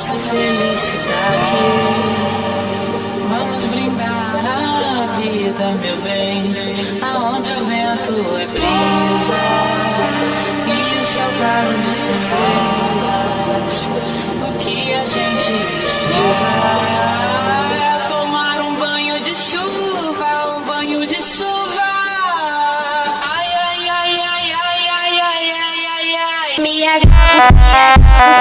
nossa felicidade. Vamos brindar a vida, meu bem, aonde o vento é brisa e o céu claro de estrelas. O que a gente precisa é tomar um banho de chuva, um banho de chuva. Ai, ai, ai, ai, ai, ai, ai, ai, ai, ai. Me agrada.